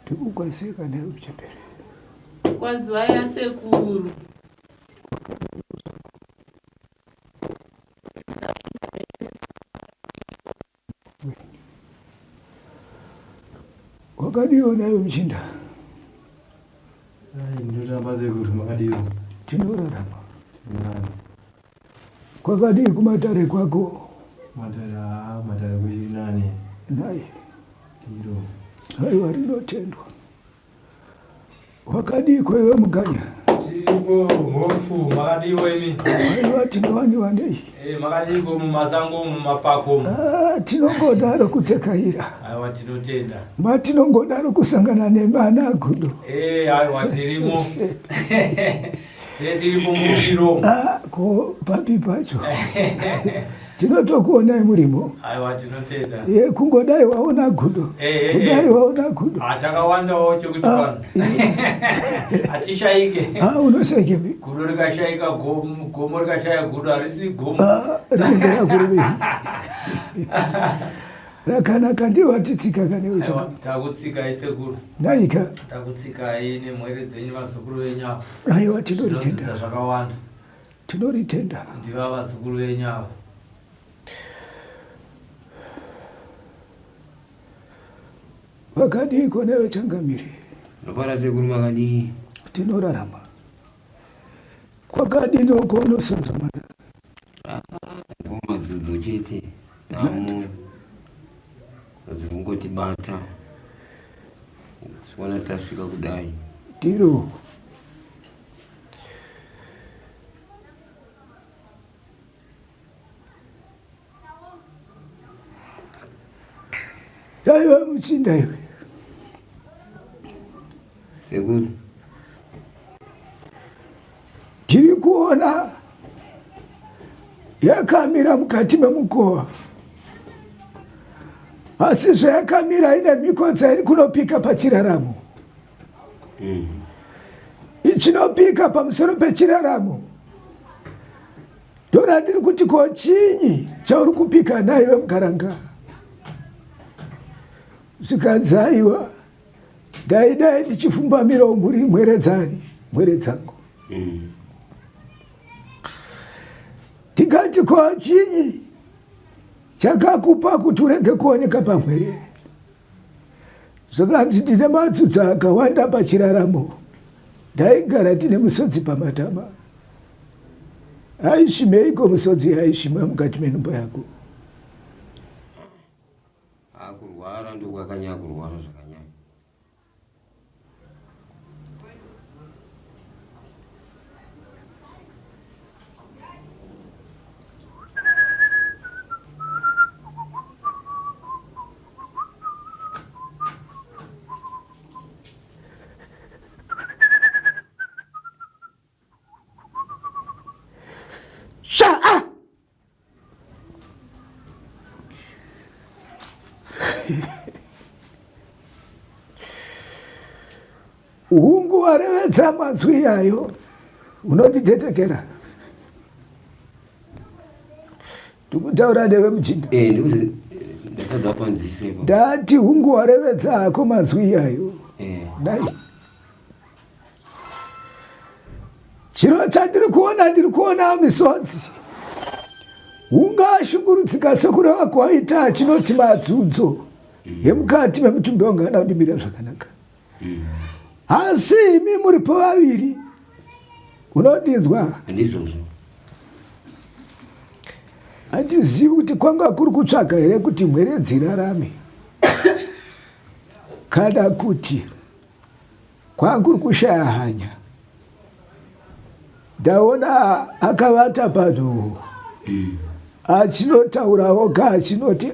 Ndikukwazika naye uchepere. Kwaziwa yasekuru. Wakadiyo nayo mchinda. Ndotamba sekuru makadiyo. Tinorarama. Kwakadi kumatare kwako. Matare kuchinani. Naye. Tiro. Haiwa rinotendwa. Wakadi kwewe muganya. Tiripo hofu makadiyo imi. Haiwa tinowani wanei. Makadiyo mumasango mumapako. Tinongodaro kutekahira. Haiwa tinotenda. Matinongodaro kusangana nemana agudo. Haiwa tirimo. Tiripo mukiro. Ko papi pacho. Tinotokuona murimo. Haiwa tinotenda. Kungodai waona gudo. Kudai waona gudo. Atakawanda wote kuti pano. Atishaike. Unoshaike bi. Gudo rikashaika gomo rikashaya gudo harisi gomo. Rinongera kuribe. Rakanaka ndiwo atitsika kane ucha. Takutsika isekuru. Naika. Takutsika ine mwere dzenyu vazukuru venyu. Aiwa tinoritenda. Zvakawanda. Tinoritenda. Ndiva vazukuru venyu. Wakadi konewe changamiri. Nopara sekuru makadi. Tinorarama. Kwakadi nokono sonzomana. Madzudzu chete. Zingoti bata. Swana tasvika kudai. Tiro. Aiwa muchinda iwe. Sekuru. Tiri kuona yakamira mukati memukowa. Asi zvayakamira ine mikodza iri kunopika pachiraramo. Ichinopika pamusoro pechiraramo. Ndora ndiri kuti ko chinyi chauri kupika naiwe mugaranga. Zvikanzi aiwa daidai ndichifumbamirawo muri mwere dzangu. Tikati ko chinyi chakakupa kuti urege kuoneka pamwere. Zvakanzi ndine madzudza akawanda pachiraramo. Ndaigara tine musodzi pamatama. Aishimeiko musodzi aishima mukati menumba yako? Kurwara ndokwakanyanya kurwara zvakanyanya. Hungu warevedza mazwi yayo unonditetekera. Ndikutaura newe muchinda. Ndakadza panzisepo. Ndati hungu warevedza ako mazwi yayo. Dai. Chiro chandiri kuona misodzi. Hunga shungurudzika sekuru wako waita chinoti madzudzo. Yemukati memutumbi wangu hana kundimira zvakanaka. Asi imi muripo vaviri. Unondinzwa? Ndizvozvo. Handizivi kuti kwanga kuri kutsvaga here kuti mwere dzirarame. Kana kuti kwanguri kushaya hanya. Ndaona akavata panhoo. Achinotaurawo achinoti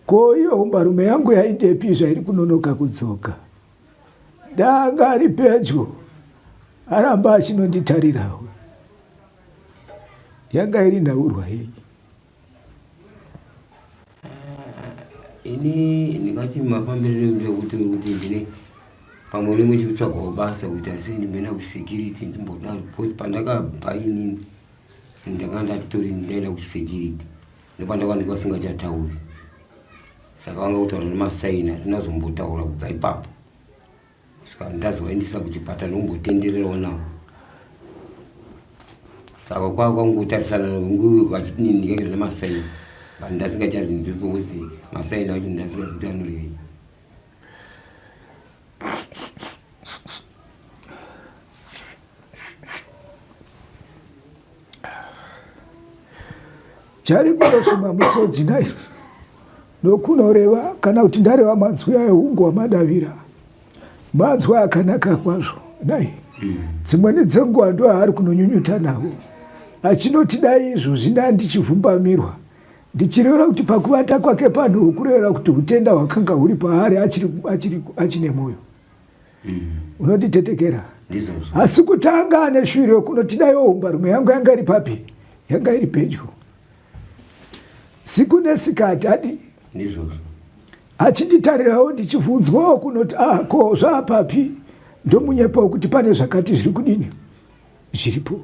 ko iyo umbarume yangu yaindepi zvairi kunonoka kudzoka. Ndanga ari pedyo aramba achinonditarirawo. Yanga iri nhaurwa hei. Ini ndingati mafambiriro ndekuti ndine pamwe rimwe chikutsvagawo basa kuti asi ndimboenda kusecurity ndimbodaro because pandakabva inini ndanga ndatitori ndaenda kuchisecurity ndopandakanga ndikasingachatauri Saka vanga kutaura nemasaini atinazombotaura kubva ipapo. Saka ndazoendesa kuchipatara nombotendererawo nawo. Saka kwangotarisana ngu vachitinindika nemasaini. Ndasingachazinzwi kuti masaini acho ndasingazivi anorevei. Chari kunosuma musodzi naizvo nokunoreva kana kuti ndareva manzwi ayo hungu wamadavira manzwi akanaka kwazvo nai dzimweni dzenguva ndo aari kunonyunyuta nawo achinoti dai izvozvi ndandichivhumbamirwa ndichireva kuti pakuvata kwake panhu kureva kuti utenda hwakanga huri paari achine moyo unonditetekera asi kutanga ane shwiro kunoti dai ohumba rumwe yangu yanga iri papi yanga iri pedyo siku nesikati adi achinditarirawo ndichibvunzwawo kunoti ko zvaapapi ndomunyepawo kuti pane zvakati zviri kudini zviripo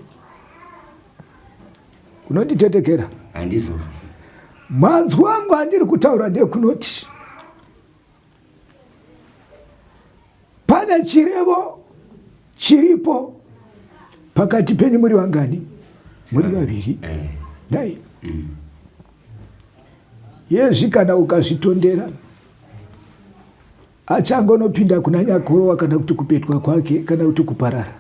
unonditetekera manzwi wangu andiri kutaura ndekunoti pane chirevo chiripo pakati penyu muri vangani muri vaviri dai yezvi kana ukazvitondera achangonopinda kuna nyakorowa kana kuti kupetwa kwake kana kuti kuparara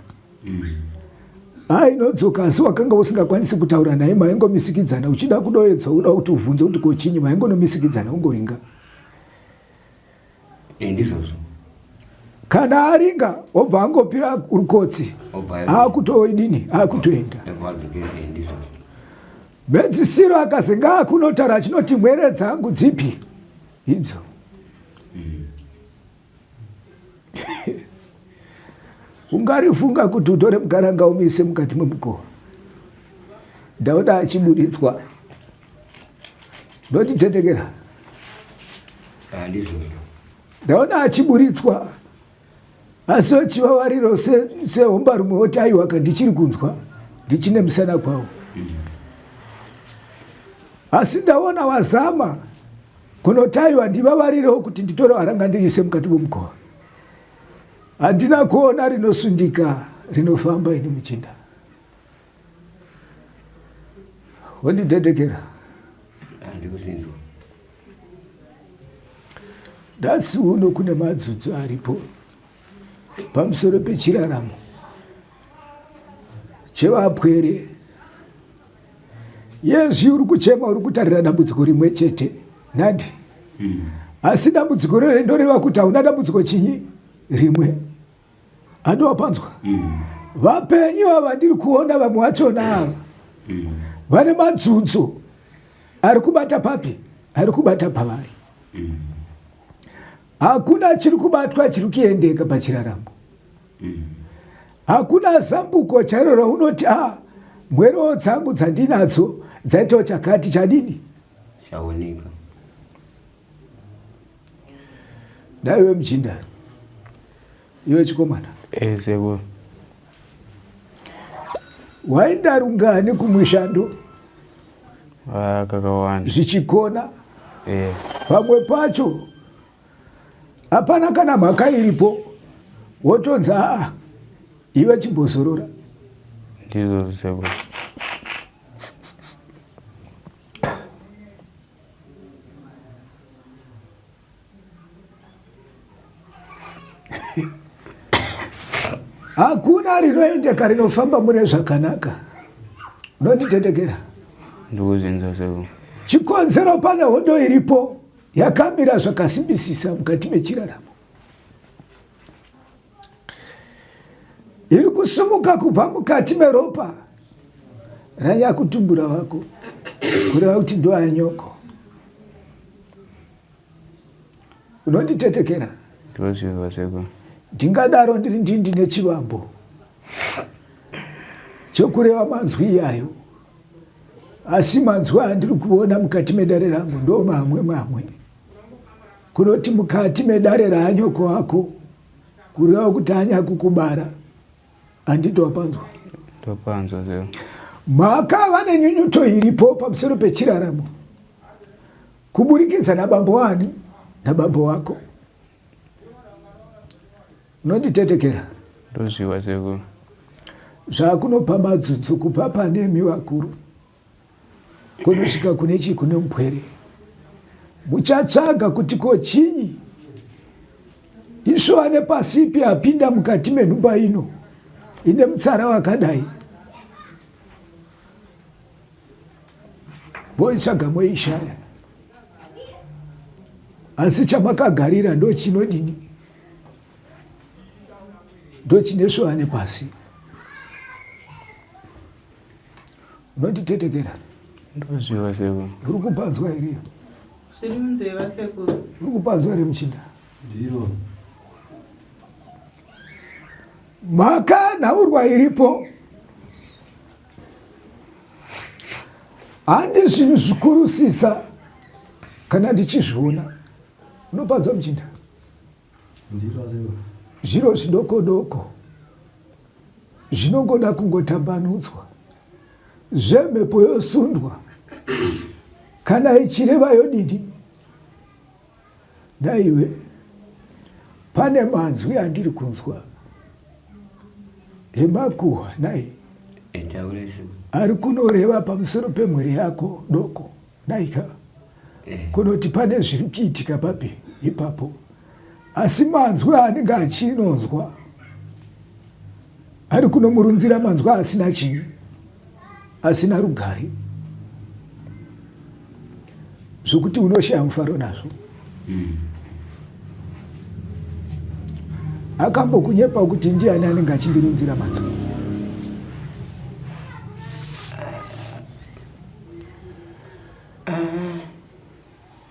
ainodzoka asi wakanga usingakwanisi kutaura naye maingomisikidzana uchida kudoedza uda kuti uvhunze kuti kochinyi maingonomisikidzana ungoringa ndizvozvo kana aringa obva angopira rukotsi akutoidini akutoenda medzisiro akazenga akunotara achinoti mwere dzangu dzipi idzo ungarifunga kuti utore mugaranga umise mukati memukowa ndaoda achiburitswa ndotitetekera ndaona achiburitswa asi ochivavariro sehomba rumwe oti aiwaka ndichiri kunzwa ndichine musana kwawo asi ndaona wazama kunotaiwa ndivavarirewo kuti nditore haranga ndirise mukati memukowa handina kuona rinosundika rinofamba ini muchinda wonditetekera dasi uno kune madzudzu aripo pamusoro pechiraramo chevapwere yezvi uri kuchema uri kutarira dambudziko rimwe chete nandi asi dambudziko rere ndoreva kuti hauna dambudziko chinyi rimwe andowapanzwa vapenyu ava ndiri kuona vamwe vachona ava vane madzudzo ari kubata papi ari kubata pavari hakuna chiri kubatwa chiri kuendeka pachiraramo hakuna zambuko charora unoti mwerewo dzangu dzandinadzo dzaitawo chakati chadini chaoneka ndaiwe muchinda iwe chikomana sebo waenda rungani kumushando kakawanda zvichikona pamwe pacho hapana kana mhaka iripo wotonzi iwe chimbozorora ndizvo sebo hakuna rinoendeka rinofamba mune zvakanaka unonditetekera ndikuzinza sebo chikonzero pane hondo iripo yakamira zvakasimbisisa mukati mechiraramo iri kusumuka kubva mukati meropa ranyakutumbura wako kureva kuti ndoanyoko unonditetekera ndozviva sebo ndingadaro ndiri ndine chivambo chokureva manzwi iyayo asi manzwi andiri kuona mukati medare rangu ndo mamwe kunoti mukati medare raanyoko wako kureva kuti anyakukubara handitowapanzwa topanzwa sebo mhaka vane nyunyuto iripo pamusoro pechiraramo kuburikidza nabambo wani na baba wako unonditetekera ndoziva sekuru. zvakunopa madzudzu kupa panemi vakuru kunosvika kune chii kune mupwere muchatsvaga kuti ko chinyi isvova pasipi apinda mukati menhumba ino ine mutsara wakadai voitsvaga moishaya asi chamakagarira ndo chinodini ndo chinesvova nepasi unonditetekera Ndoziva sekuru. uri kupanzwa here zviri munzeva sekuru. uri kupanzwa here muchinda Ndiro. mhaka nhaurwa iripo handi zvinhu zvikurusisa kana ndichizviona unopanzwa muchinda Ndiro sekuru. zviro zvidoko doko zvinongoda kungotambanudzwa zvemhepo yosundwa kana ichireva yodini naiwe pane manzwi andiri kunzwa emakuhwa nai Etaure sekuru. ari kunoreva pamusoro pemhuri yako doko naika kunoti pane zviri kuitika papi ipapo asi manzwi anenge achinonzwa ari kunomurunzira manzwi asina chinyi asina rugare zvokuti unoshaya mufaro nazvo akambokunyepa kuti ndiani anenge achindirunzira manzwi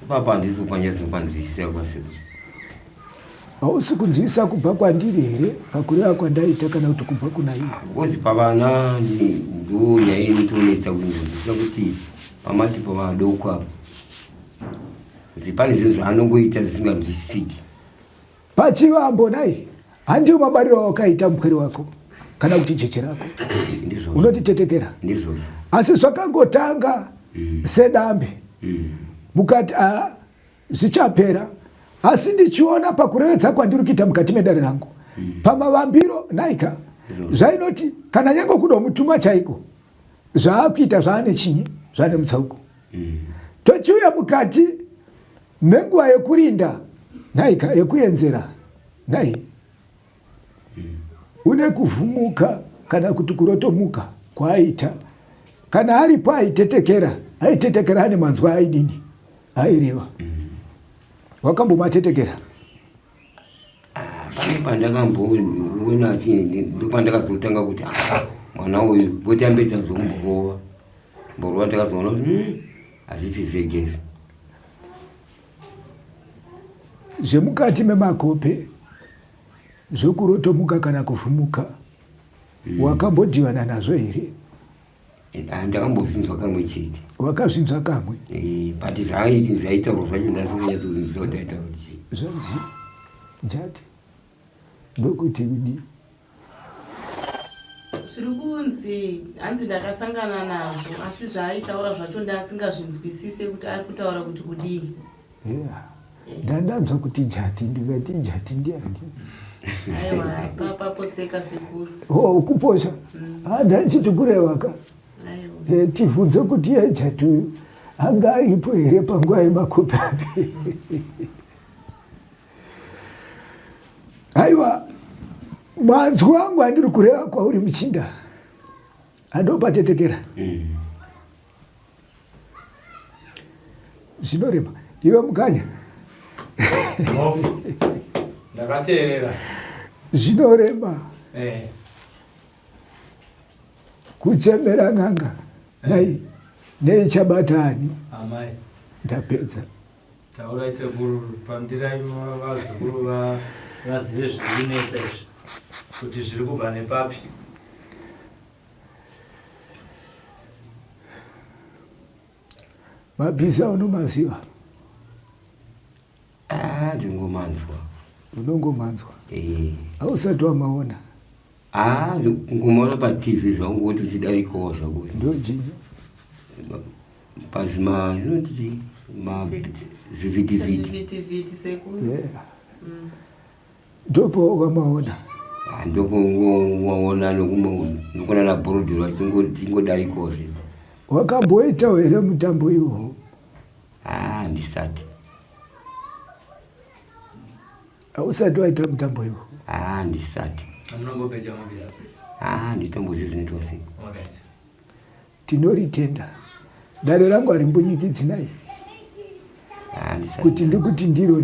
Papa handisi kukwanisa kunzwisisa kwa sekuru. hausi kunzwisa kubva kwandiri here pakureva kwandaita kana kuti kubva kuna iye Kozi pavana ndo nyaya inotonetsa kunzwisisa kuti pamati pavadoko apa kuti pane zvinhu zvaanongoita zvisinganzwisisiki. pachivambo nai handiwo mabariro awakaita mupwere wako kana kuti cheche rako Ndizvo. unotitetekera Ndizvo. asi zvakangotanga sedambe mukati zvichapera asi ndichiona pakurevedza kwandiri kuita mukati medare rangu pamavambiro naika zvainoti kana nyange kuda mutuma chaiko zvaakuita zvaane chinyi zvaane mutsauko tochiuya mukati menguva yekurinda naika yekuenzera nai une kuvhumuka kana kuti kurotomuka kwaaita kana aripo aitetekera ane manzwa aidini aireva wakambomatetekera Pane pandakamboona chini ndo pandakazotanga kuti mwana uyu poti ambedza zomborova mborova ndakazoona kuti hazvisi zvegezvo. zvemukati memakope zvokurotomuka kana kuvhumuka wakambodhivana nazvo here Ndakambozvinzwa kamwe chete. wakazvinzwa kamwe But zvaitaurwa zvacho ndasinganyatsokunzwisisa kuti aitaurwa chii. zvanzi njati ndokuti udi zviri kunzi hanzi ndakasangana nazvo asi zvaaitaura zvacho ndasingazvinzwisise kuti ari kutaura kuti kudii. ndandanzwa kuti njati ndikati njati ndiani Aiwa papapotseka sekuru. kuposha ndanchiti kurevaka Aiwa. tibvunze kuti yajati uyu anga aripo here panguva yemakope api aiwa manzwi wangu andiri kureva kwauri muchinda andopatetekera zvinorema iwe mukanya Ndakateerera. zvinorema kuchemera n'anga nai neichabata ani Amai. ndapedza Taurai sekuru pandirai vazukuru vazive zvirinetsa izvi kuti zviri kubva nepapi. mabhiza unomaziva Ndingomanzwa. unongomanzwa hausati wamaona Kungomaona paTV zvangoti chidarikawo zvakuti. ndojini Pazvima zvinoti Zvivitiviti sekuru. Yeah. Ndopo ukamaona. Ndoko waona nokuna na borodiro achingodariko zve. Wakamboita here mutambo iwo? Ndisati. Ausati waita mutambo iwo? Ndisati. Munongopecha mabhiza. Nditombozizvinitwa sei. Tinoritenda. Dare rangu harimbonyikidzi naye. Kuti ndikuti ndiro.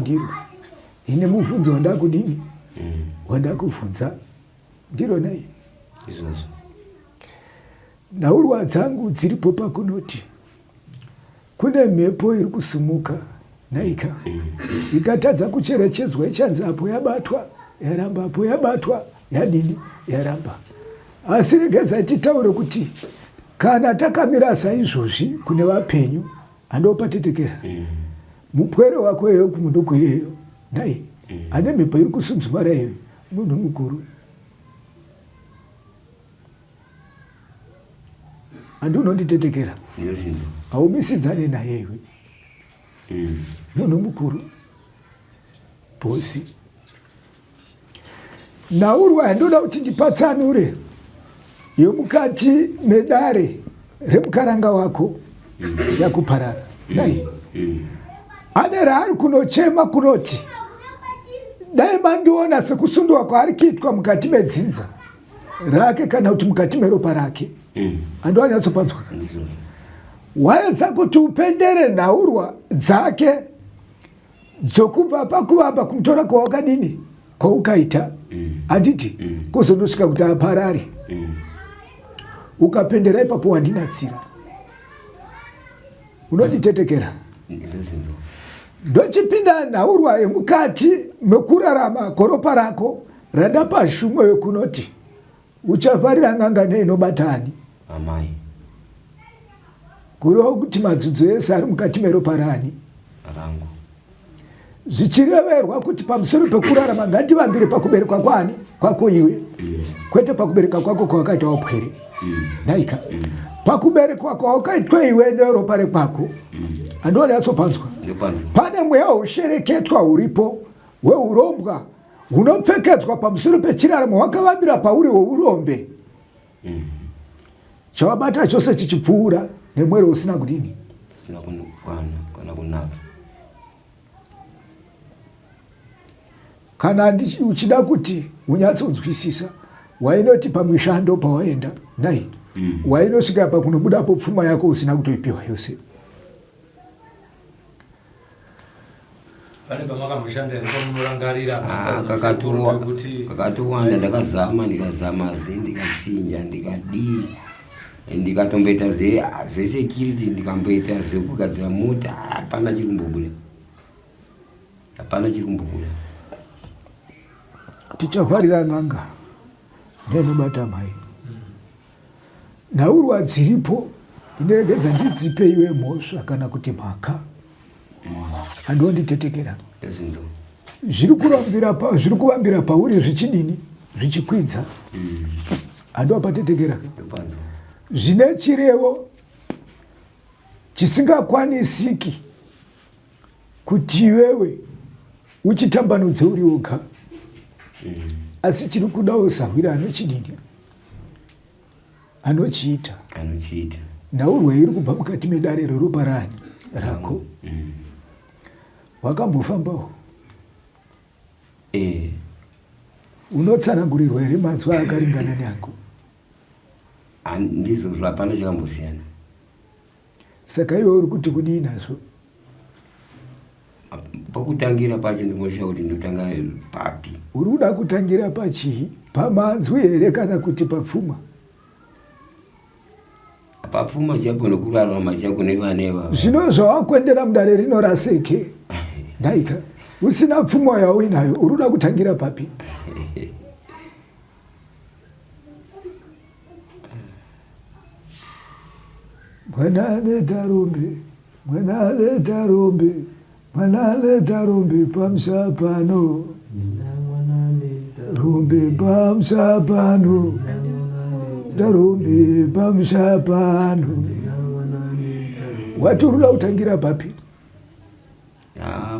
Ine mubvunzo wandakudini? Wandakubvunza. Ndiro naye. Izvozvo. Nhaurwa dzangu dziripo pakunoti kune mhepo iri kusumuka naika ikatadza kucherechedzwa ichanzi apo yabatwa yaramba, apo yabatwa yadini yaramba. Asi regedza titaure kuti kana takamira saizvozvi kune vapenyu handopatetekera. Mupwere wako iyeyo kumuduku iyeyo nai ane mhepo iri kusunzumara iyeyo munhu mukuru. Handi unonditetekera. Haumisidzane naye iwe. Munhu mukuru. Bosi. Nhaurwa handoda kuti ndipatsanure yomukati medare remukaranga wako yakuparara. Nai. Ane raari kunochema kunoti dai mandiona sekusundwa kwaari kuitwa mukati medzinza rake kana kuti mukati meropa rake. Ando anyatsopanzwa. Waedza kuti upendere nhaurwa dzake dzokubva pakuvamba kumutora kwawakadini kwaukaita. Handiti kuzondosvika kuti aparare. Ukapendera ipapo wandinatsira. Unonditetekera. Ndochipinda nhaurwa yemukati mekurarama koropa rako rada pashumo yokunoti uchaparira ngangane inobatani. Amai. Kureva kuti madzudzu ese ari mukati meropa rani rangu. Zvichireverwa kuti pamusoro pekurarama ngativambire pakuberekwa kwani kwako iwe. Kwete pakubereka kwako kwawakaita wapwere. Naika. Pakuberekwa kwawakaitwa iwe neropa rekwako. Andone yatsopanzwa. Pane mweya ushereketwa uripo weurombwa unopfekedzwa pamusoro pechiraramo wakavambira pauri weurombe. Chawabata chose chichipfuura nemwero usina kudini. Usina kana kunaka. Kana uchida kuti unyatsonzwisisa wainoti pamishando pawaenda nai wainosvika pakunobudapo pfuma yako usina kutoipiwa yose. Pane pamakamushandira nepamunorangarira kakatowanda ndikazama ndikachinja ndikadii ndikatomboita zvesecurity ndikamboita zvekugadzira mota hapana chiri kumbobuda. Tichavharira n'anga ndenobata mai. Nhaurwa dziripo inoregedza ndidzipe iwe mhosva kana kuti mhaka. Handonditetekera. Zviri kuvambira pauri zvichidini zvichikwidza. Handopatetekera. Zvine chirevo chisingakwanisiki kuti iwewe uchitambanudze uri woga. Asi chiri kudawo sahwira anochidini anochiita. Nhaurwa iri kubva mukati medare reropa rani rako. Wakambofambawo? Unotsanangurirwa here manzwa akaringana neako? Ndizvozvo hapana chakambosiyana. Saka iwe uri kuti kudii nazvo? Pakutangira pacho ndingoshauri kuti ndotanga papi. Uri kuda kutangira pachii? Pamanzwi here kana kuti papfuma? Papfuma chapo nokurarama chako nevaneva. Zvino zvawakuendera mudare rinoraseke. Ndaika usina pfuma yauinayo uri kuda kutangira papi? Mwana aleta rumbe pamusapano. Rumbe pamusapano. Rumbe pamusapano. Wati uri kuda kutangira papi?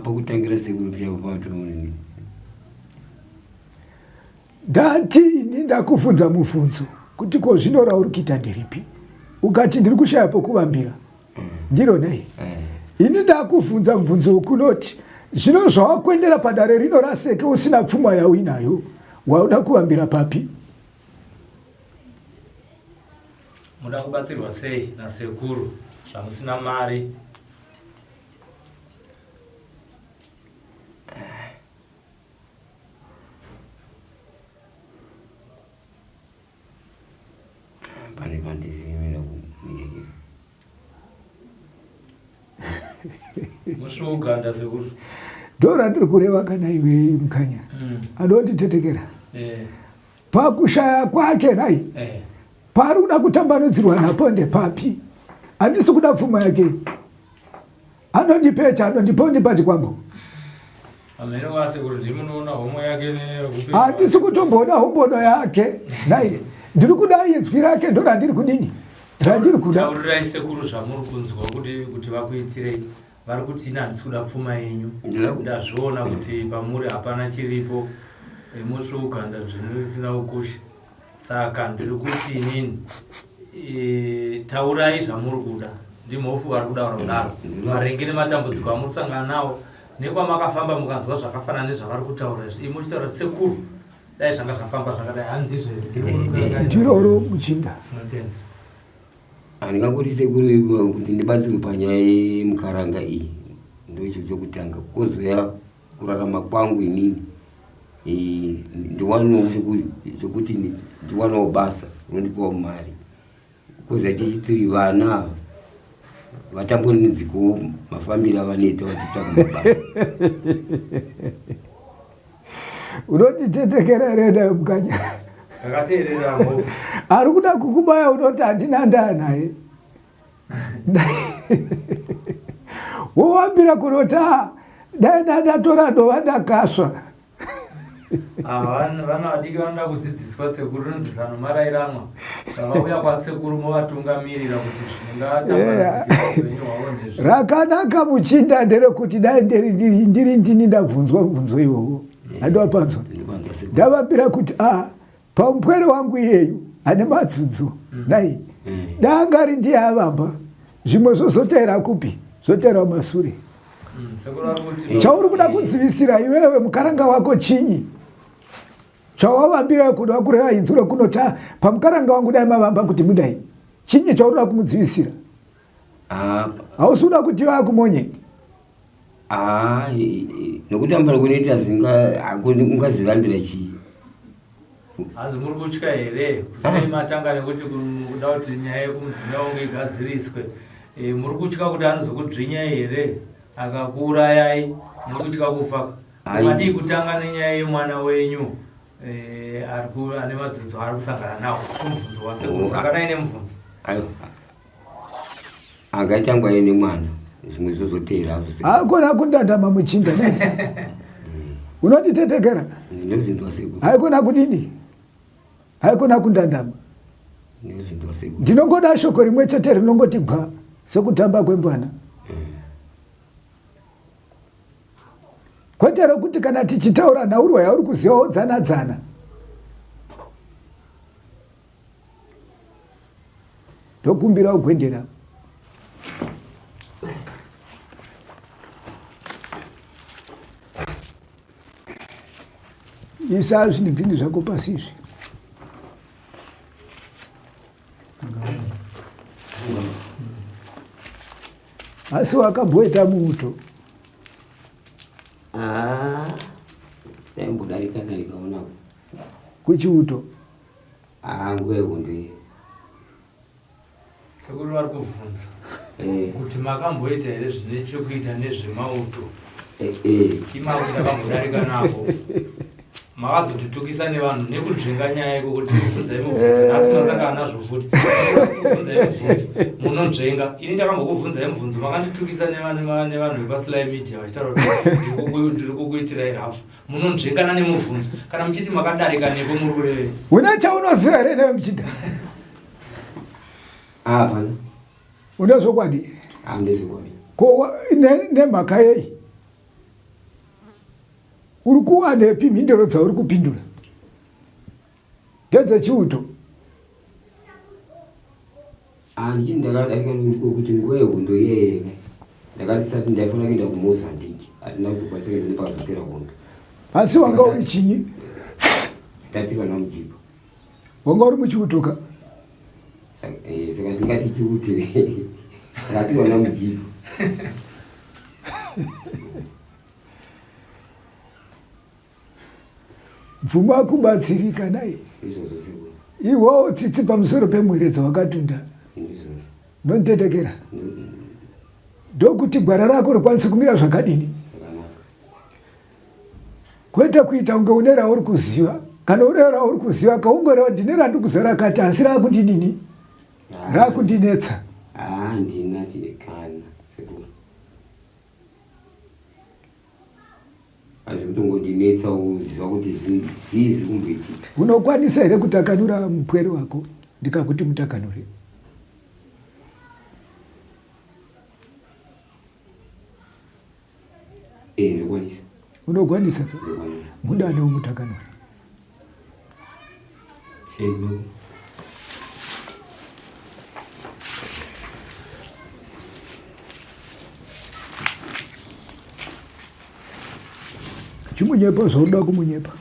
pakutangira sekuru kuchakupatomuni ndati ini ndakufunza mubvunzo kuti ko zvino rauri kuita ndiripi, ukati ndiri kushaya pokuvambira ndiro nei. Ini ndakubvunza mubvunzo kunoti zvino zvawakuendera padare rino raseke usina pfuma yauinayo wauda kuvambira papi? muda kubatsirwa sei nasekuru zvamusina mari? pane pandizimira kunyekera musvoganda sekuru ndora ndiri kureva kana iwe Mukanya anonditetekera pakushaya kwake nai pari kuda kutambanudzirwa napo ndepapi? Handisi kuda pfuma yake, anondipecha anondipa undipa chikwambo. amene wasekuru ndimunoona homwe yake handisi kutomboona hombono yake nai ndiri kuda inzwi rake ndora ndiri kudini randiri kuda. taurirai sekuru zvamuri kunzwa kuti vakuitirei. vari kuti ina handisi kuda pfuma yenyu, ndazviona kuti pamuri hapana chiripo, musvoganda zvinosina ukosha. Saka ndiri kuti inini taurai zvamuri kuda, ndimofu vari kudaura kudaro. Marenge nematambudziko amusangana nawo nekwamakafamba mukanzwa zvakafanana nezvavari kutaura izvi, imi muchitaura sekuru dai zvanga zvafamba zvakadai handizve ndiroro muchinda. handingangoti sekuru kuti ndibatsirwe panyaya yemukaranga iyi ndoicho chokutanga. Kozoya kurarama kwangu inini ndiwanawo chokuti ndiwanawo basa rinondipawo mari. Kozoya chechitiri vana vatambonidziko mafambiro avaneta vachitsvaka mabasa. Unonditetekera reda Mukanya. akateerera mbofu ari kuda kukubaya unoti handina ndaa naye. Wowambira kunoti dai ndatora dova ndakasva. vana vadiki vanoda kudzidziswa sekuru nonzisano marairanwa zvavauya kwasekuru movatungamirira kuti zvingatambadzikiaupenyu hwavo ndezvi. Rakanaka Muchinda nderekuti dai ndiri ndini ndabvunzwa mubvunzo iwowo handiwapanzwa ndavambira kuti pamupwere wangu iyeyu ane madzunzo nai dangari ndiye avamba zvimwe zvozotera kupi zotera masure. Chauri kuda kudzivisira iwewe mukaranga wako chinyi chawavambira kuda kureva inzwi rekunoti pamukaranga wangu dai mavamba kuti mudai chinyi chaurida kumudzivisira? Hausi kuda kuti vakumonye nokuti ambara kunoita ungazvirambira chii? hanzi muri kutya here kusei matanga nekuti kuda kuti nyaya yekumudzimai wangu igadziriswe? Muri kutya kuti anozokudzvinyai here akakuurayai? Muri kutya kufa? madii kutanga nenyaya yemwana wenyu ane madzunzo ari kusangana nawo kumubvunzo wasekuru. Saka dai nemubvunzo angaitangwa ine mwana zvimwe zvozoteera hakona kundandama Muchinda unonditetekera ndinozindwa sekuru. haikona kudini haikona kundandama. ndinozindwa sekuru. Ndinongoda shoko rimwe chete rinongoti bwa sekutamba kwembwana. Kwete rokuti kana tichitaura nhaurwa yauri kuzivawo dzana-dzana. Ndokumbira ugwendera. Isa zvinengini zvako pasizvi. Asi wakamboita muto. Daimbodarika darikaonako kuchiuto. nguva yehondo sekuru vari kubvunza kuti makamboita here zvine chekuita nezvemauto. Imauto akambodarika napo makazotitukisa nevanhu nekudzvenga nyaya yeko kuti kubvunzai mubvunzo asi masangana nazvo futi kubvunzai mubvunzo munonzvenga. ini ndakambokubvunzai mubvunzo makanditukisa nevanhu vepasilive media vachitaura kuti ndiri kukuitirai rafu. Munonzvengana nemubvunzo kana muchiti makadarika nepo muri kurevei. Una chaunoziva here newe Muchinda? pana unezokwadi ndezvokwadi ko nemhaka yei uri kuwanepi mhinduro dzauri kupindura ndedzechiuto? Anditi ndakadarika kuti nguva yehondo iyeyeka ndakati sati ndaifana kuenda kuMozambique hatina kuzokwanisa kuenda nepakazopera hondo. Asi wanga uri chinyi? Ndati vana mujipa. Wanga uri muchiutoka? Saka ndingati chiuti ndati vana mujipa. Bvuma kubatsirika naye. Izvozvo seko. Iwewo tsitsi pamusoro pemwere dzawakatunda. Nonitetekera. Ndokuti gwara rako rikwanise kumira zvakadini. Kwete kuita unge une rauri kuziva. Kana une rauri kuziva kaungoreva ndine randikuziva rakati asi rakundidini. Rakundinetsa. Ndina chikana seko. Asi kutongondinetsa uziva kuti zvizi kumboitika. Unokwanisa here kutakanura mupwere wako ndikakuti mutakanure? Ndokwanisa. Unokwanisa ka? Mudane umutakanure. Seko. Chimunyepa zvoda kumunyepa.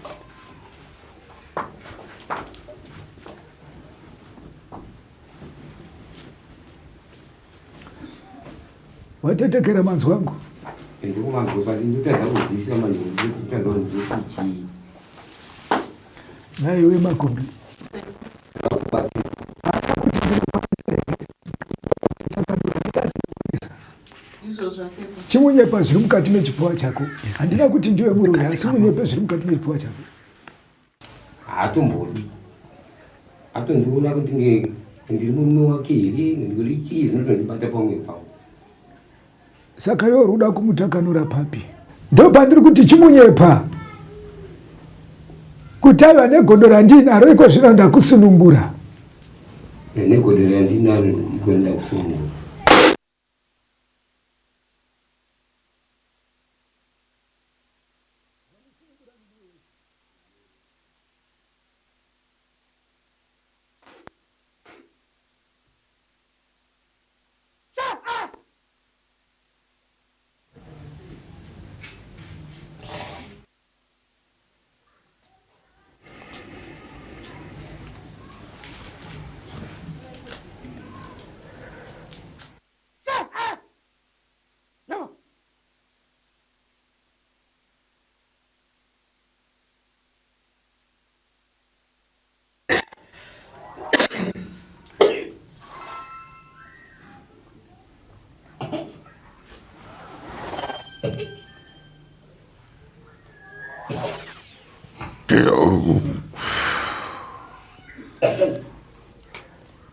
Watetekera manzi wangu. Naiwe Makumbi. Chimunyepa zviri mukati mechipfuva chako. Handina kuti ndiwe murume asi munyepa zviri mukati mechipfuva chako. Hatombodi. Hatondiona kuti ndiri murume wake here ndiri chii zvinotondibata pamwe pavo. Saka iwe unoda kumutakanura papi? Ndo pandiri kuti chimunyepa. Kutaiva negodo randinaro iko zvino ndakusunungura. Negodo randinaro iko ndakusunungura.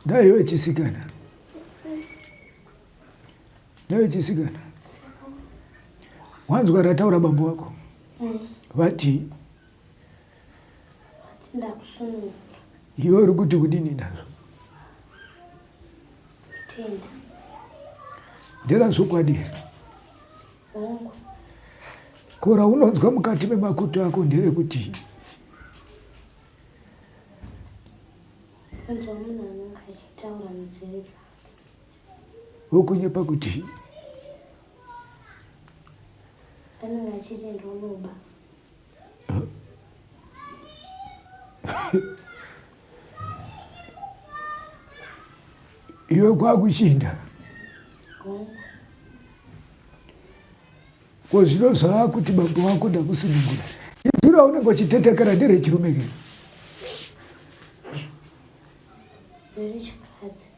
Naiwe chisikana. Naiwe chisikana. Wanzwa rataura bambo wako? Vati? Ndakusunungura. Iwe uri kuti kudini nazvo? Tenda. Nderazvokwadi. Hongu. Kora unonzwa mukati memakutu ako nderekuti Unzwa munhu anenge achitaura munzeve dzake. wokunyepa kuti Anenge achiti ndonoba. iwe kwakuchinda. Hongu. Ko zvino zvaakuti bambo wako ndakusunungura. Izura unenge uchitetekera nderechirume ke? Nderechikadzi.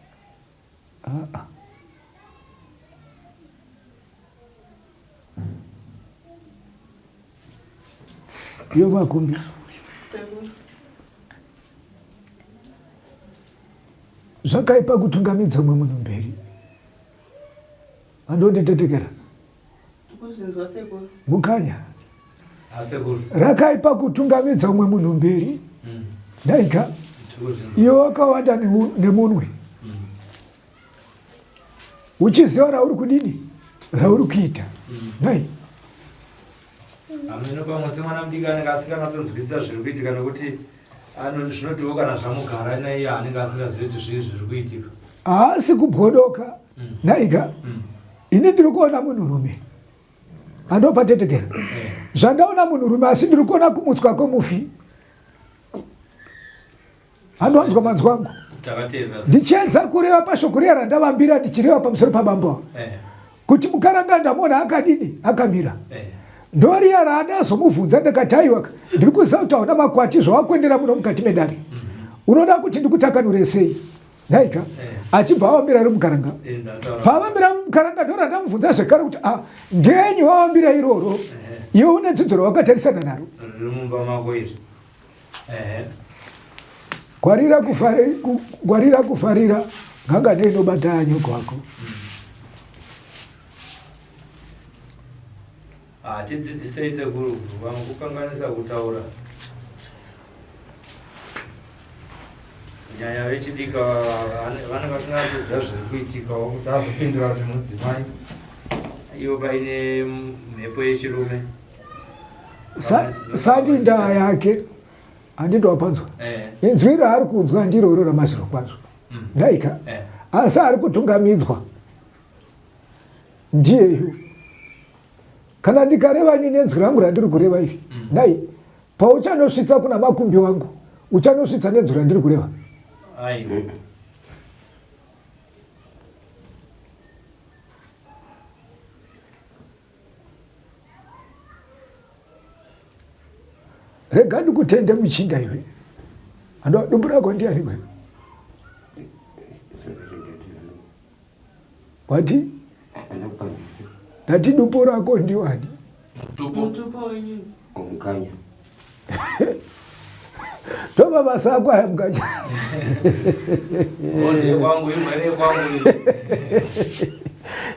Iyo Makumbi. Zvakaipa kutungamidza umwe munhu mberi. Andonditetekera. Kuzvinzwa sekuru. Mukanya. Asekuru. Rakaipa kutungamidza umwe munhu mberi. Ndaika. Iwe wakawanda nemunwe. Uchiziva rauri kudini? Rauri kuita. Nai. ameno pamwe semwana mudiki anenge asinganyatsonzwisisa zviri kuitika nekuti zvinotiwo kana zvamugara naiye anenge asingazivi kuti zvii zviri kuitika haasi kubwodoka naiga ini ndiri kuona munhurume andopatetekera zvandaona munhurume asi ndiri kuona kumutswa kwemufi andowanzwa manzwa angu ndichiedza kureva pashoko riya randavambira ndichireva pamusoro pabamba kuti mukaranga ndamona akadini akamira ndoriya raandazomubvunza ndakati aiwa ndiri kuziva kuti hauna makwati zvawakuendera muno mukati medare unoda kuti ndikutakanure sei naika achibva awambira ari mukaranga paawambira mukaranga ndorandamubvunza zvekare kuti ngenyi wawambira iroro iwe une dzidzo rawakatarisana naro gwarira kufarira nganga neinobata anyoko wako tidzidzisei sekuru vamukukanganisa kutaura nyaya vechidika vanenge vasingaziva zviri kuitikawo kuti azopindura kuti mudzimai iwo paine mhepo yechirume sandi ndaa yake handindowapanzwa inzwi raari kunzwa ndiroro ramazviro kwazvo ndaika asi ari kutungamidzwa ndiyeyu kana ndikareva ini nenzwi rangu randiri kureva iri nai pauchanosvitsa kuna makumbi wangu uchanosvitsa nenzwi randiri kureva rega ndikutende muchinda iwe andoa dumbu rako ndiani kwe wati ndati dumbu rako ndiwani omukanya toba basa ako aya mukanya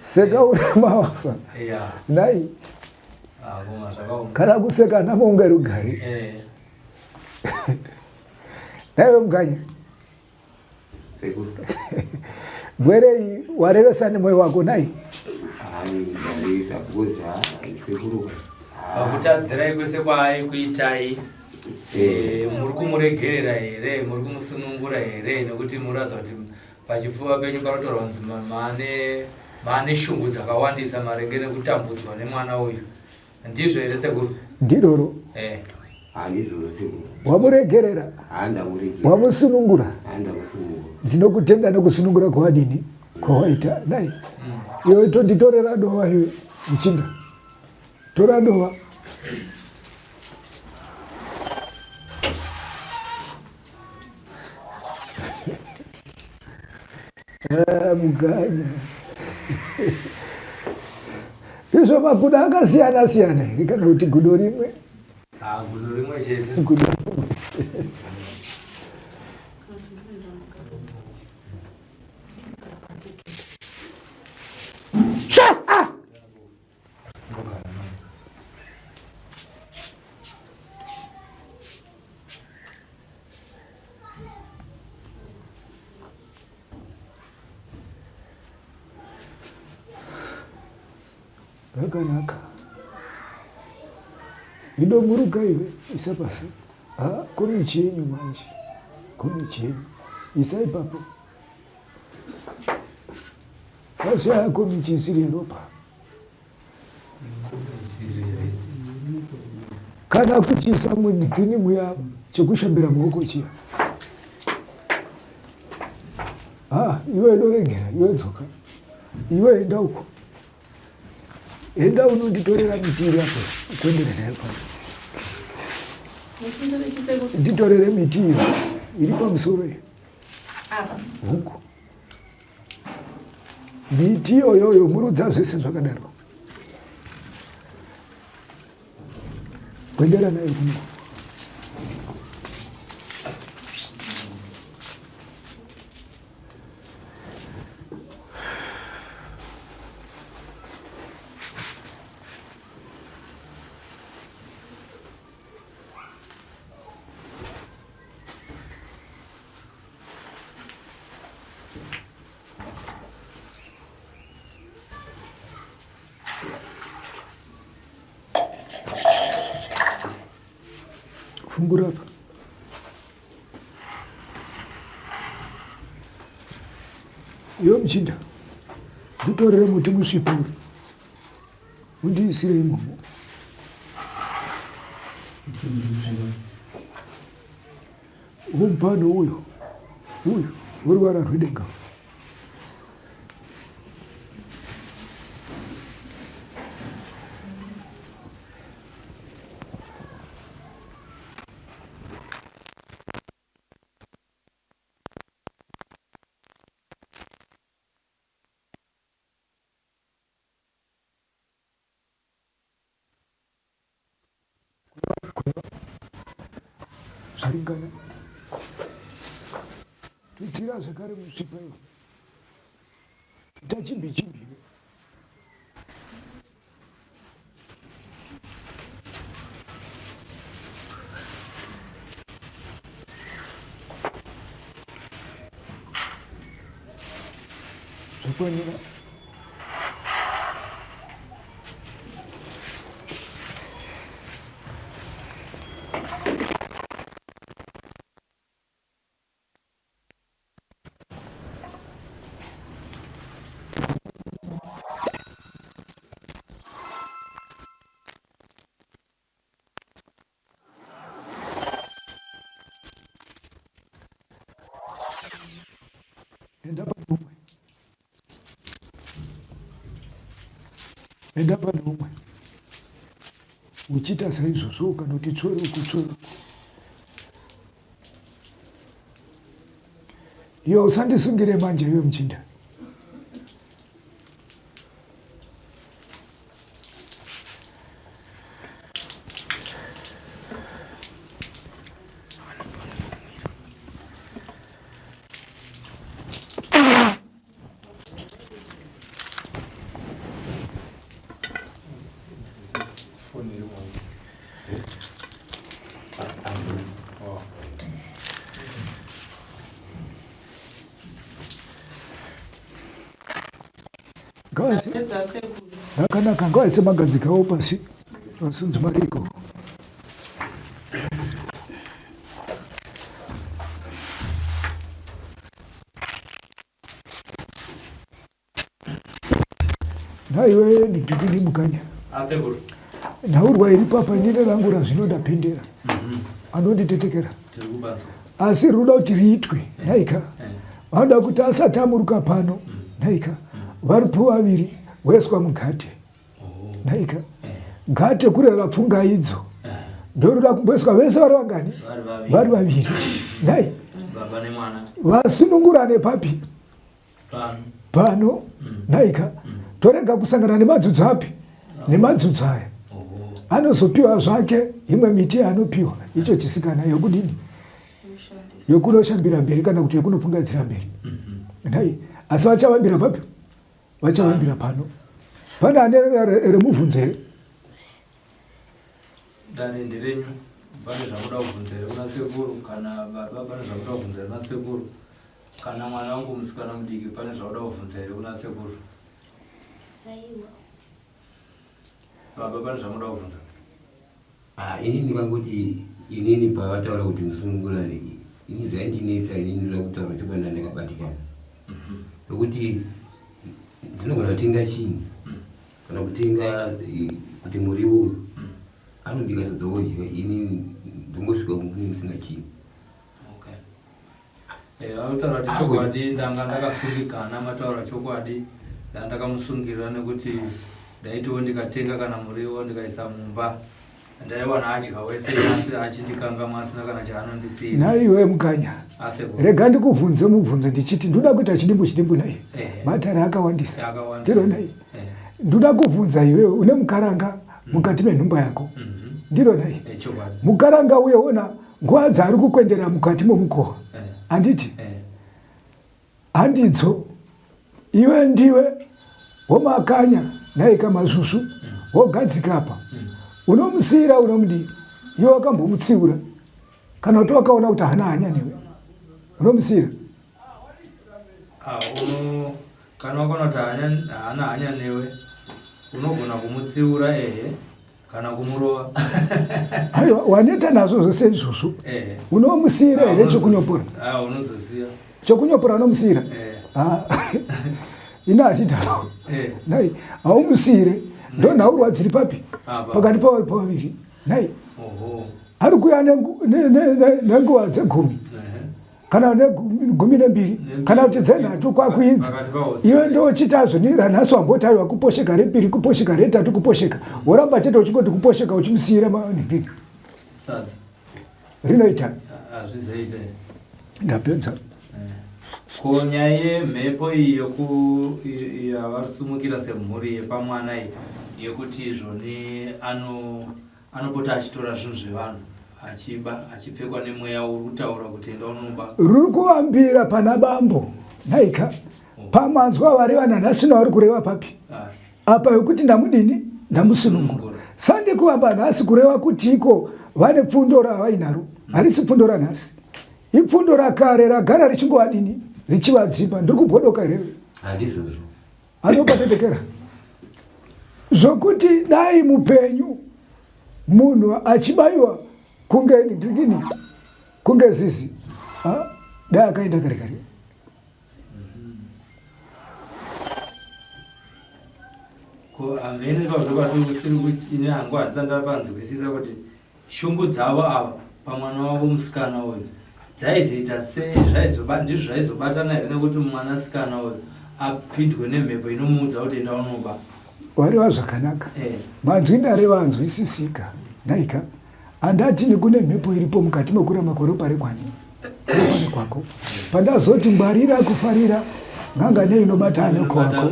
seka una mawafa nai kana kuseka namo ungarugari naiwe mukanya bwerei warevesa nemwoyo wako nai pakutadzirai kwese kwaai kuitai muri kumuregerera here muri kumusunungura here nekuti muratidza kuti pachipfuva penyu panotorwa kunzi maane shungu dzakawandisa marenge nekutambudzwa nemwana uyu ndizvo here sekuru ndiroro wamuregerera wamusunungura ndinokutenda nekusunungura kwawadini kwawaita nai iwe tonditorera dova iwe muchinda tora dova muganya izvo magudo akasiyana siyana here kana kuti gudo rimwe gudo rimwe chete gudo rakanaka indomuruka iwe isa pasi kune chenyu manje kune chenyu isa ipapo pasi yako michisiri ropa kana kuchisa mudhini muya chekushambira maoko chiya iwe dorengera iwe dzoka iwe enda uko enda unonditorera miti iri apo kuendera nayo pano nditorere miti iri pamusoro iyo huku miti iyoyoyo murudza zvese zvakadaro kuendera nayo kungu fungura apa. Yo mchinda nditorere muti musvipa uri undiisire imomo. Umpano uyo woruvara rwedenga. Zvaringana tuitira zvakare musvipa iwo tachimbi-chimbi zvakwanira. Enda pane umwe uchiita saizvozvo kana kuti tsveruku iyo usandisungire manje iwe muchinda. Akanaka ngaise magadzikawo pasi masunzu mariko. Naiwe ndipikini mukanya nhaurwa iri papa inine rangura zvinoda pendera anonditetekera asi ruda kuti riitwe naika vanoda kuti asati amuruka pano naika varipo vaviri weswa mugate naika gate kurera pfunga idzo ndoruda kumbeswa vese vari vangani vari vaviri nai vasunungurane papi pano naika torega kusangana nemadzudzu api nemadzudzu aya anozopiwa zvake imwe miti yaanopiwa icho chisikana yokudini yokunoshambira mberi kana kuti yokunopfungadzira mberi nai asi vachavambira papi vachavambira pano pane ane remubvunzo here danende renyu pane zvamuda kubvunza here kuna sekuru kana baba pane zvamuda kubvunza here kuna sekuru kana mwana wangu musikana mudiki pane zvauda kubvunza here kuna sekuru baba pane zvamuda kubvunza. Ini ndikangoti inini pavataura kuti musungura ini zvaindinetsa inini ndoda kutaura chopanda ndakabatikana nokuti ndinogona kutenga chinhu kana kutenga kuti muriwo anondikasadzaodya ini ndongosvika kune musina chinhu. Vanotaura kuti chokwadi ndanga ndakasungikana mataura chokwadi ndandakamusungirira nekuti ndaitiwo ndikatenga kana muriwo ndikaisa mumba ndaiwana adya wese asi achindikanga masina kana chaanondisira. Naiwe mukanya rega ndikubvunze mubvunzo ndichiti ndoda kuita chidimbu naye matare akawandisa ndiro naye ndoda kubvunza iwewe une mukaranga mukati menhumba yako ndiro naye mukaranga uye ona nguva dzari kukwendera mukati momukowa handiti handidzo iwe ndiwe womakanya naye kamazuzu wogadzika apa unomusira unomudi iwe wakambomutsiura kana kuti wakaona kuti hana hanya newe unomusira kana wakaona kuti hana hanya newe unogona kumutsiura kana kumurova. Aiwa waneta nazo zvose izvozvo unomusiyira here chokunyopora? Unozosiya chokunyopora unomusiyira? ina atidaro nai haumusiire ndo nhaurwa dziri papi pakati pavari pavaviri nai ari kuya nenguva dzegumi kana negumi nembiri kana kuti dzenhatu kwakuidzi iwe ndochita zvonira nhasi wambotaiwa kuposheka repiri kuposheka retatu kuposheka woramba chete uchingoti kuposheka uchimusiyira manembiri rinoita ndapedza. Ko nyaya yemhepo iyo yavarisumukira semhuri yepamwana yekuti izvoni anopota achitora zvinhu zvevanhu achiba achipfekwa nemweya uri kutaura kuti enda unoba ruri kuvambira pana bambo naika pamanzwa vareva nanhasi vari kureva papi apa yekuti ndamudini ndamusunungura sandikuvamba nhasi kureva kuti iko vane pfundo ravainaro harisi pfundo ranhasi ipfundo rakare ragara richingovadini richivadzimba ndiri kubhodoka reve anopatetekera zvokuti dai mupenyu munhu achibayiwa kunge ndikini kunge zizi dai akaenda kare kare. Ko amene ine hangu handisandarapanzwisisa kuti shumbu dzavo ava pamwana wavo musikana uyu dzaizoita sei ndizvo zvaizobatana here nekuti mwanasikana uyu apindwe nemhepo inomuudza kuti enda unoba wareva zvakanaka manzwi ndareva anzwisisika naika handati nekune mhepo iripo mukati mekura makore parekwani kwako pandazoti ngwarira kufarira nganga neinobata anoko wako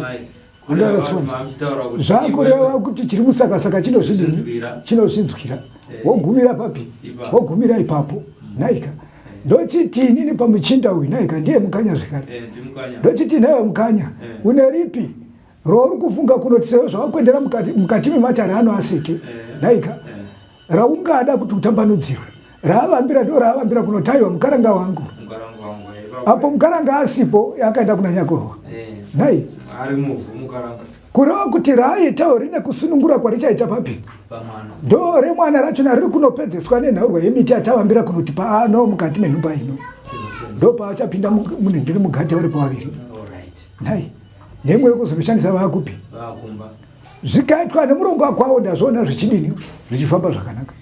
zvakureva kuti chiri musakasaka chinozvinzwira wogumira papi wogumira ipapo naika ndochiti inini pamuchinda uyu naika ndiye mukanya zvekare ndochiti nawe mukanya une ripi rouri kufunga kunoti sevo zvavakuendera mukati mematare ano aseke naika raungada kuti utambanudzirwe raavambira ndo raavambira kunotaiwa mukaranga wangu apo mukaranga asipo akaenda kuna nyakurwa nai kureva kuti raaitawo rine kusunungura kwarichaita papi ndo remwana rachona riri kunopedzeswa nenhaurwa yemiti atavambira kunoti paano mukati menhumba ino ndo paachapinda munhindiri mugate uri pavaviri nai nemwe yekuzorushandisa vaakupi zvikaitwa nemurongo wakwavo ndazvoona zvichidini zvichifamba zvakanaka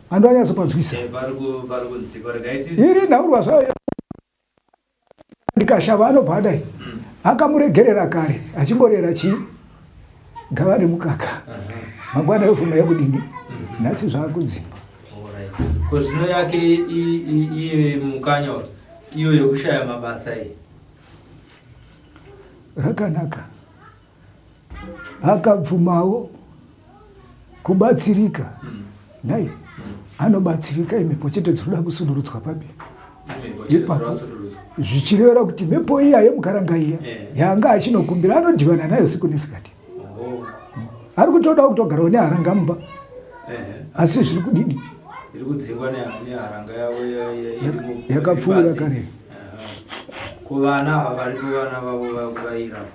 ando anyazopanzwisa iri nhaurwa zvayo ndikashava anobhadai akamuregerera kare achingorera chii gava nemukaka mangwana yovhuma yekudini nhasi zvaakudzimba kozvino yake iye mukanya iyo yekushaya mabasa iyi rakanaka akabvumawo kubatsirika nai anobatsirika imhepo chete dzinoda kusudurudzwa papi ipapo zvichirevera kuti mhepo iya yemukaranga iya yanga achinokumbira anodhivana nayo siku nesikati ari kutoda kutogarawo neharanga mumba asi zviri kudini yakapfuura kare kuvana varipo vana vavo vakuvaira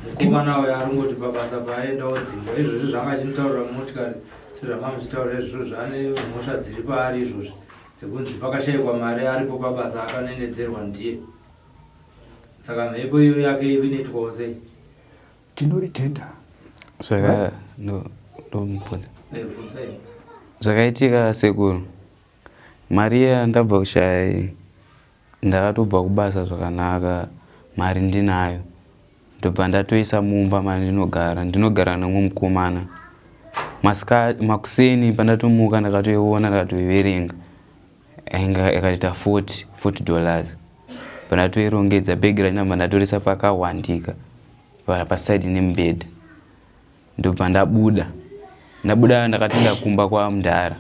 mukomana uyo aringoti pabasa paaenda odzingwa izvozvi zvanga achinotaurira mumotikari sezvamamuchitaurira izvozvo zvaane mhosva dziri paari izvozvi dzekunzi pakashayikwa mari aripo pabasa akanenedzerwa ndiye saka mhepo iyo yake inoitwawo sei tinoritenda saka ndomubvunza zvakaitika sekuru mari yandabva kushaya ndakatobva kubasa zvakanaka mari ndinayo ndobva ndatoisa mumba mandinogara nemwe mukomana makuseni pandatomuka ndakatoiona ndakatoiverenga yakaita $40 pandatoirongedza bhegi randinabva ndatorisa pakawandika pasaidi nemubhedha ndobva ndabuda ndakati ndakumba kwamudhara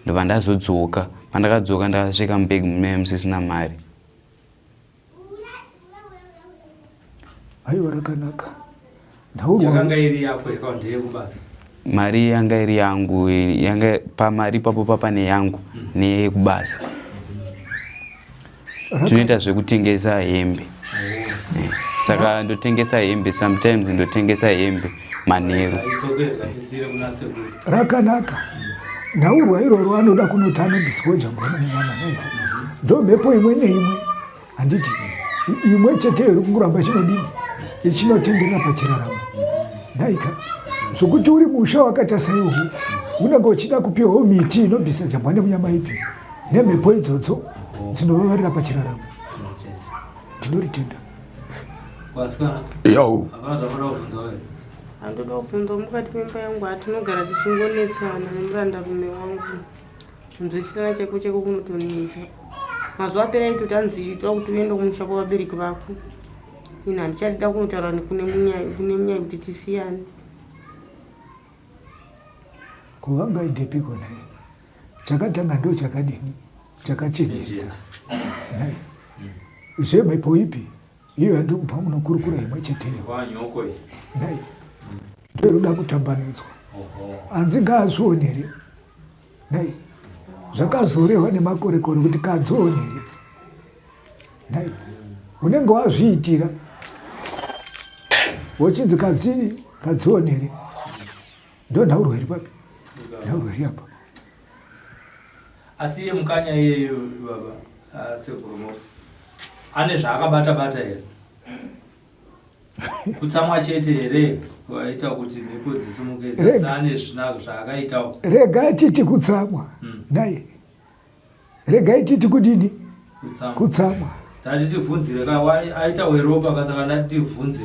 ndobva ndazodzoka pandakadzoka ndakasvika mubhegi mune musisina mari aiwa rakanaka yakanga iri yako ikaunti yekubasa mari yanga iri yangu yanga pamari papo papane yangu neyekubasa tinoita zvekutengesa hembe saka ndotengesa hembe, sometimes ndotengesa hembe manheru. Rakanaka naurwa iroro anoda kunoti anobviswa jambwana munyama naiko ndo mhepo imwe neimwe handiti imwe chete iri kungoramba chinodini ichinotenderera pachiraramo naika zvokuti uri musha wakaita saiwo unenge uchida kupiwawo miti inobvisa jambwana munyama ipi nemhepo idzodzo dzinovavarira pachiraramo. Ndinoritenda. Handoda kubvunza mukati memba yangu hatinogara tichingonetsana nemurandarume wangu kunzwisisana cheko cheko kunotonetsa. Mazuva apera aitoti hanzi toda kuti uende kumusha kwavabereki vako. Ino handichadida kunotaura kune munyaya kuti tisiyane. Kuvangaindepiko naye chakatanga ndo chakadini chakachenjedza naye zvemhepo ipi iyo yandikupa munokurukura imwe cheteyo naye ndoiroda kutambanudzwa hanzi ngaazvionere naye zvakazorehwa nemakorekore kuti kadzionere naye unenge wazviitira wochinzi kadzionere ndo nhaurweri papi nhaurweri apa. Asi iye mukanya iyeyo baba Segurumofu ane zvaakabata here kutsamwa chete here waita kuti mhepo dzisimuke dzisane zvaakaitawo. Regai titi kutsamwa naye regai titi kudini kutsamwa tatitibvunzire aita weropa kasaka ndatibvunze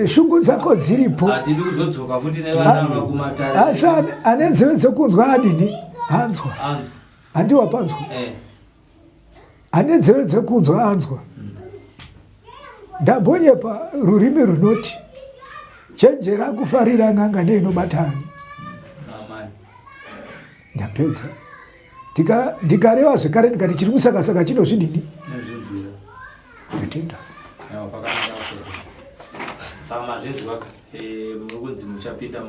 shungu dzako dziripo hatidi kuzodzoka futi nevana vakumatare asi ane nzeve dzekunzwa adini anzwa handiwa panzwa ane nzeve dzekunzwa anzwa. Ndambonyepa rurimi runoti chenjera kufarira ng'anga neinobata ani. Ndapedza ndikareva zvekare ndikati chiri kusakasaka chinozvidini ndatenda. Sama zvinzwa muri kunzi muchapinda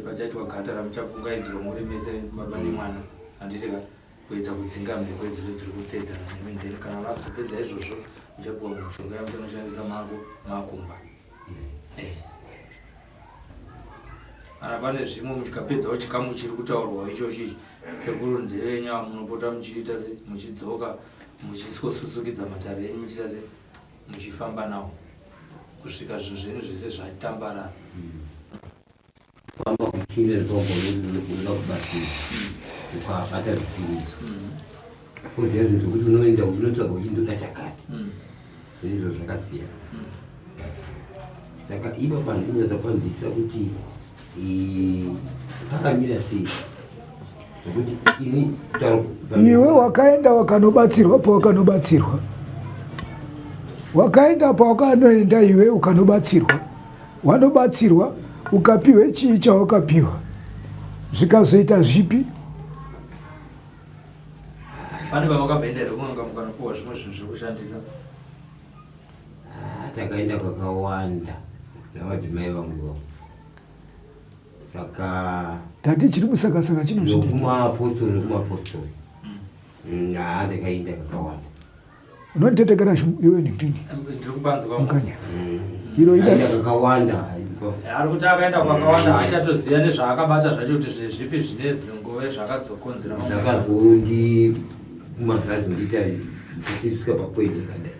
pachaitwa gata ramuchapfungaidzwa muri mese baba nemwana handiti ka kuedza kudzinga mhepo dzese dziri kutedzana nemendere kana vazopedza izvozvo muchapiwa mushonga yamuchanoshandisa makumba. Kana pane zvimwe muchikapedzawo chikamu chiri kutaurwa ichochi sekuru ndevenyaya munopota muchiita se muchidzoka muchisusukidza matare enyu muchiita se muchifamba nawo kusvika zvinhu zvenyu zvese zvatambarara. Famba kuchinde rikogona kubatsira ukabata zvisirizo kuziva zvinhu zvokuti unoenda unotsvaga uchindoda chakati izvo zvakasiyana. Saka ipa pandinyaza kwandisa kuti pakamira sei nokuti ini iwe wakaenda wakanobatsirwa pawakanobatsirwa wakaenda pawakanoenda iwe ukanobatsirwa wanobatsirwa ukapiwe chii chawakapiwa zvikazoita zvipi. Pane vavakabhendera kunonga mukanopiwa zvimwe zvinhu zvekushandisa. Takaenda kwakawanda navadzimai vangu saka tati chiri musakasaka chinozvidini nokumaapostoli takaenda kakawanda. Unonditetekera iwe ndini ndiri kubanza mukanya iro ida kakawanda ari kuti akaenda kwakawanda achatoziva nezvaakabata zvacho kuti zvezvipi zvine ngove zvakazokonzera zvakazondi kumabhazi ndiita tichisvika papoindi yakadai.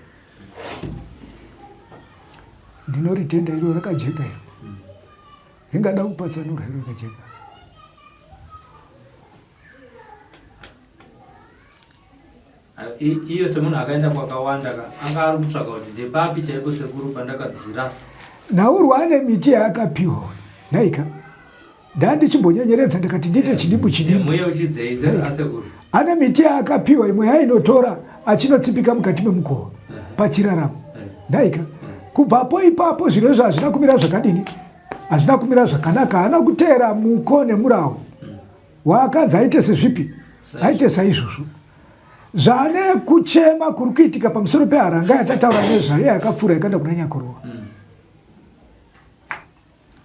Ndinoritenda iro rakajeka iro ringada kupatsanura iro rakajeka. Iyo semunhu akaenda kwakawanda anga ari kutsvaga kuti ndepapi chaipo sekuru pandakadzirasa. Naurwa ane miti yaakapiwa naika ndandichimbonyenyeredza ndikati ndite chidimbu muye uchidzeise asekuru ane miti yaakapiwa imwe yainotora achinotsipika mukati memukova pachiraramo naika kubvapo ipapo zviro izvo hazvina kumira zvakadini hazvina kumira zvakanaka. Haana kuteera muko nemurawo waakanzi aite sezvipi aite saizvozvo. Zvane kuchema kuri kuitika pamusoro peharanga yatataura nezvayo yakapfuura yakaenda kuna Nyakorova.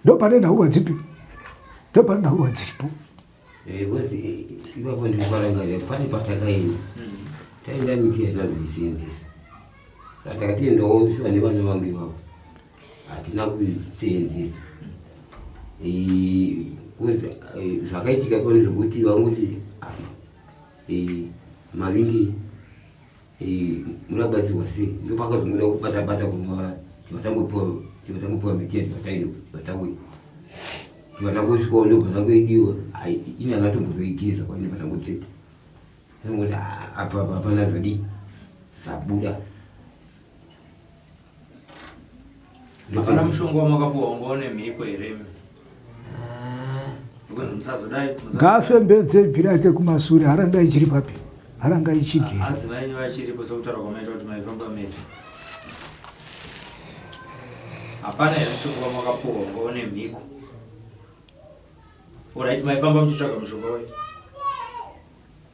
Ndo pane nhaurwa dzipi ndo pane nhaurwa dziripo. Ipapo ndikwarangarira pane patakaenda taenda miti yatazoisenzesa saka tiendawo vane vana vangu ivavo hatina kuziseenzesa zvakaitika pano zvokuti vanguti mavingi munabatsirwa sei ndopakazongoda kubata-bata kunwa tivatangopiwa miti tivatangosvikawo ndobvatangoidiwa ini anatombozoigeza kwani vatangoteta angoti apa hapana zvadi zabuda hapana mushonga wamakapuwa ungaone mhiko here ngaafembedze bhi rake kumashure haranga ichiri papi haranga ichigera adzimai vachiripo sokutaura kwamaita kuti maifamba mesi hapana here mushonga wamakapuwa ungaone mhiko oraiti maifamba muchitsvaga mushonga wayo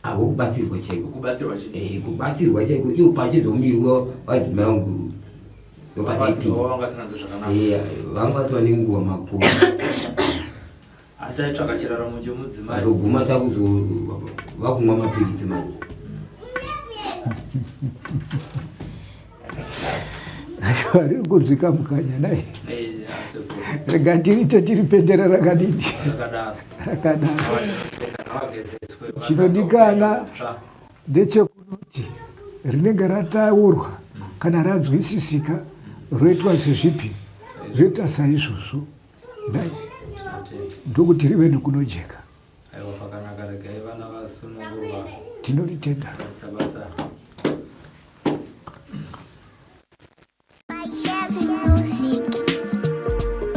avo kubatsirwa chaiko kubatsirwa chaiko iwo pachizomirwa vadzimai vangu vanga vatova nenguva makuru achaitsvaka chiraramo chemudzimai azoguma vakumwa mapiritsi manje riri kunzwika mukanya nai rega tiriite tiri pendera rakadini rakadaro chinodikana ndechekunoti rinenge rataurwa kana ranzwisisika roitwa sezvipi roita saizvozvo dai ndokuti rive nekunojeka tinoritenda.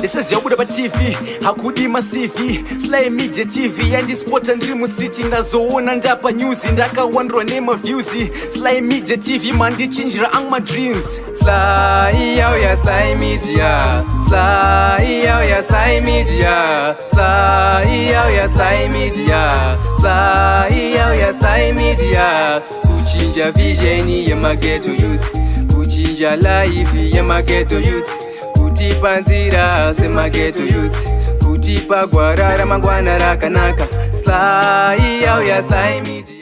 This is Yabuda TV, hakudima CV, Sly Media TV, and this sport and dream street ndazoona ndapa news ndakawandwa name of views. Sly Media TV mandi chinjira ang my dreams. Sly ya Sly Media, Sly ya Sly Media, Sly ya Sly Media, Sly ya Sly Media. Kuchinja vision ya mageto youth, kuchinja life ya mageto youth. Kutipa nzira semageto youth, kutipa gwara ramangwana rakanaka. Sly ya Sly Media.